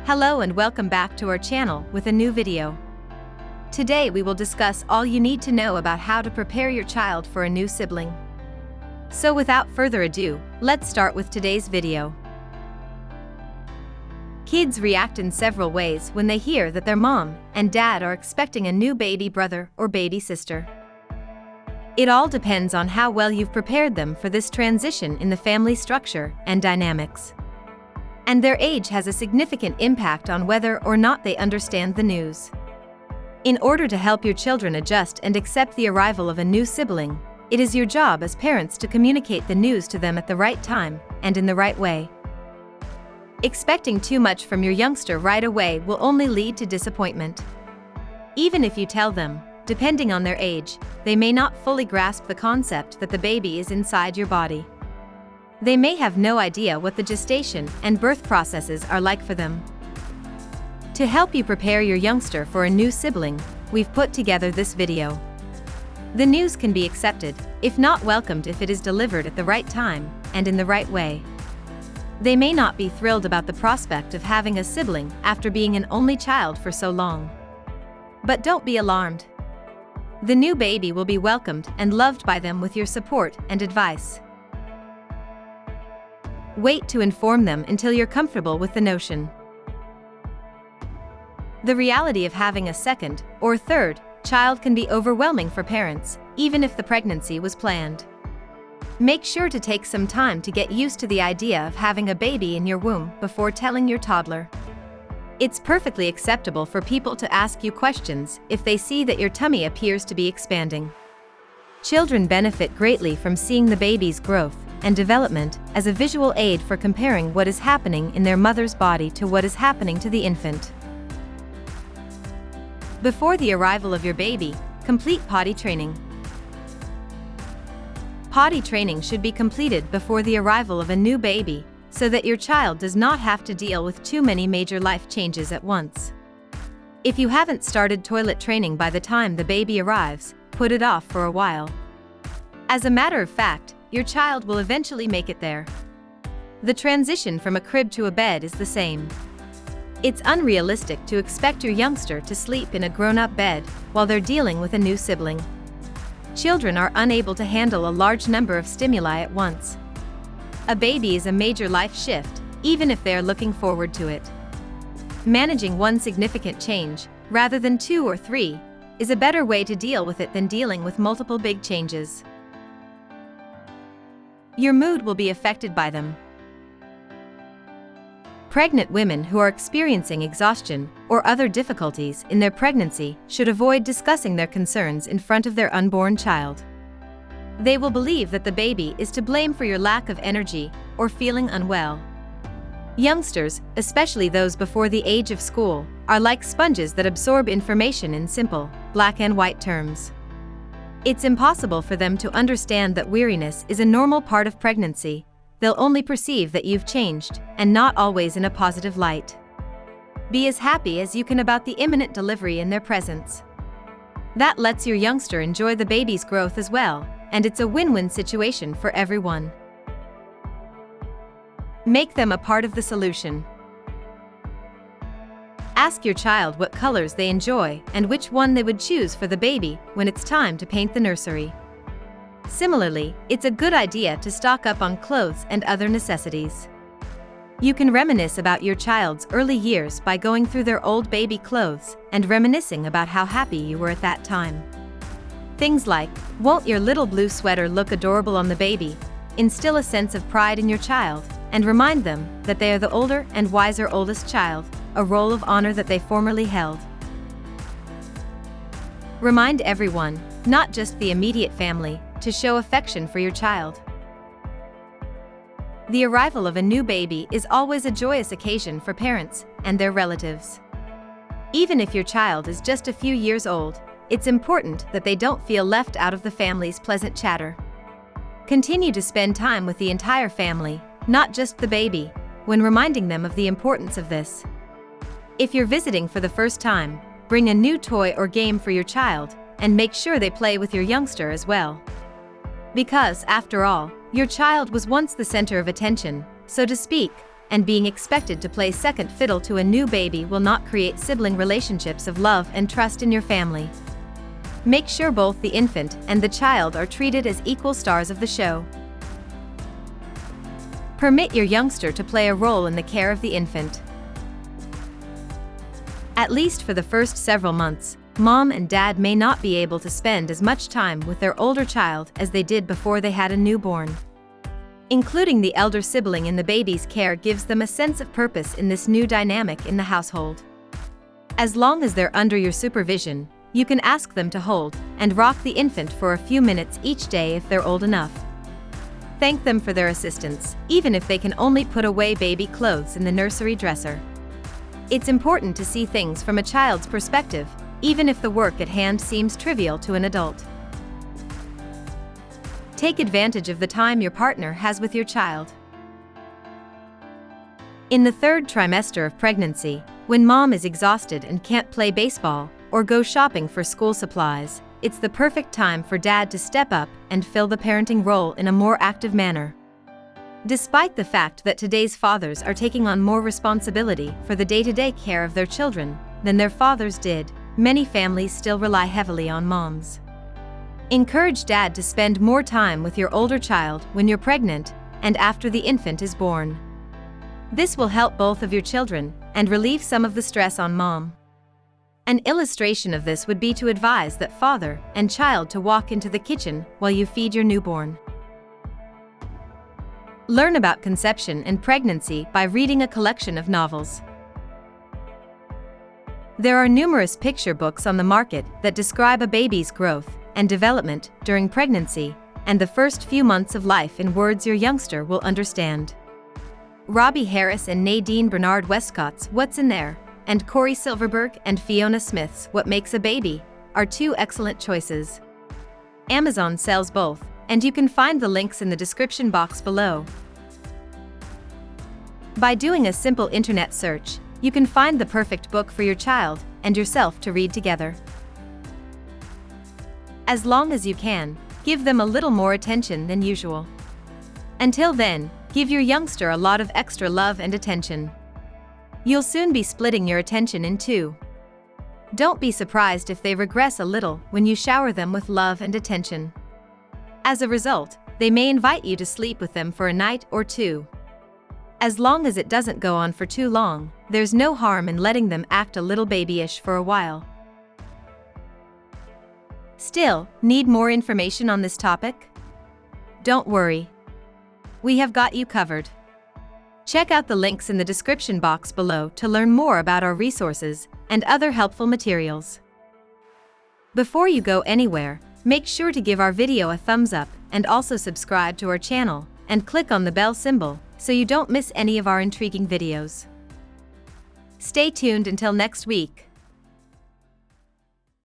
Hello and welcome back to our channel with a new video. Today we will discuss all you need to know about how to prepare your child for a new sibling. So without further ado, let's start with today's video. Kids react in several ways when they hear that their mom and dad are expecting a new baby brother or baby sister. It all depends on how well you've prepared them for this transition in the family structure and dynamics. And their age has a significant impact on whether or not they understand the news. In order to help your children adjust and accept the arrival of a new sibling, it is your job as parents to communicate the news to them at the right time and in the right way. Expecting too much from your youngster right away will only lead to disappointment. Even if you tell them, depending on their age, they may not fully grasp the concept that the baby is inside your body. They may have no idea what the gestation and birth processes are like for them. To help you prepare your youngster for a new sibling, we've put together this video. The news can be accepted, if not welcomed, if it is delivered at the right time and in the right way. They may not be thrilled about the prospect of having a sibling after being an only child for so long. But don't be alarmed. The new baby will be welcomed and loved by them with your support and advice. Wait to inform them until you're comfortable with the notion. The reality of having a second or third child can be overwhelming for parents, even if the pregnancy was planned. Make sure to take some time to get used to the idea of having a baby in your womb before telling your toddler. It's perfectly acceptable for people to ask you questions if they see that your tummy appears to be expanding. Children benefit greatly from seeing the baby's growth and development as a visual aid for comparing what is happening in their mother's body to what is happening to the infant. Before the arrival of your baby, complete potty training. Potty training should be completed before the arrival of a new baby, so that your child does not have to deal with too many major life changes at once. If you haven't started toilet training by the time the baby arrives, put it off for a while. As a matter of fact, your child will eventually make it there. The transition from a crib to a bed is the same. It's unrealistic to expect your youngster to sleep in a grown-up bed while they're dealing with a new sibling. Children are unable to handle a large number of stimuli at once. A baby is a major life shift, even if they are looking forward to it. Managing one significant change, rather than two or three, is a better way to deal with it than dealing with multiple big changes. Your mood will be affected by them. Pregnant women who are experiencing exhaustion or other difficulties in their pregnancy should avoid discussing their concerns in front of their unborn child. They will believe that the baby is to blame for your lack of energy or feeling unwell. Youngsters, especially those before the age of school, are like sponges that absorb information in simple, black and white terms. It's impossible for them to understand that weariness is a normal part of pregnancy. They'll only perceive that you've changed, and not always in a positive light. Be as happy as you can about the imminent delivery in their presence. That lets your youngster enjoy the baby's growth as well, and it's a win-win situation for everyone. Make them a part of the solution. Ask your child what colors they enjoy and which one they would choose for the baby when it's time to paint the nursery. Similarly, it's a good idea to stock up on clothes and other necessities. You can reminisce about your child's early years by going through their old baby clothes and reminiscing about how happy you were at that time. Things like, "Won't your little blue sweater look adorable on the baby?" instill a sense of pride in your child and remind them that they are the older and wiser oldest child, a role of honor that they formerly held. Remind everyone, not just the immediate family, to show affection for your child. The arrival of a new baby is always a joyous occasion for parents and their relatives. Even if your child is just a few years old, it's important that they don't feel left out of the family's pleasant chatter. Continue to spend time with the entire family, not just the baby, when reminding them of the importance of this. If you're visiting for the first time, bring a new toy or game for your child, and make sure they play with your youngster as well. Because, after all, your child was once the center of attention, so to speak, and being expected to play second fiddle to a new baby will not create sibling relationships of love and trust in your family. Make sure both the infant and the child are treated as equal stars of the show. Permit your youngster to play a role in the care of the infant. At least for the first several months, mom and dad may not be able to spend as much time with their older child as they did before they had a newborn. Including the elder sibling in the baby's care gives them a sense of purpose in this new dynamic in the household. As long as they're under your supervision, you can ask them to hold and rock the infant for a few minutes each day if they're old enough. Thank them for their assistance, even if they can only put away baby clothes in the nursery dresser. It's important to see things from a child's perspective, even if the work at hand seems trivial to an adult. Take advantage of the time your partner has with your child. In the third trimester of pregnancy, when mom is exhausted and can't play baseball or go shopping for school supplies, it's the perfect time for dad to step up and fill the parenting role in a more active manner. Despite the fact that today's fathers are taking on more responsibility for the day-to-day care of their children than their fathers did, many families still rely heavily on moms. Encourage dad to spend more time with your older child when you're pregnant and after the infant is born. This will help both of your children and relieve some of the stress on mom. An illustration of this would be to advise that father and child to walk into the kitchen while you feed your newborn. Learn about conception and pregnancy by reading a collection of novels. There are numerous picture books on the market that describe a baby's growth and development during pregnancy and the first few months of life in words your youngster will understand. Robbie Harris and Nadine Bernard Westcott's What's in There and Corey Silverberg and Fiona Smith's What Makes a Baby are two excellent choices. Amazon sells both, and you can find the links in the description box below. By doing a simple internet search, you can find the perfect book for your child and yourself to read together. As long as you can, give them a little more attention than usual. Until then, give your youngster a lot of extra love and attention. You'll soon be splitting your attention in two. Don't be surprised if they regress a little when you shower them with love and attention. As a result, they may invite you to sleep with them for a night or two. As long as it doesn't go on for too long, there's no harm in letting them act a little babyish for a while. Still, need more information on this topic? Don't worry. We have got you covered. Check out the links in the description box below to learn more about our resources and other helpful materials. Before you go anywhere, make sure to give our video a thumbs up and also subscribe to our channel and click on the bell symbol so you don't miss any of our intriguing videos. Stay tuned until next week.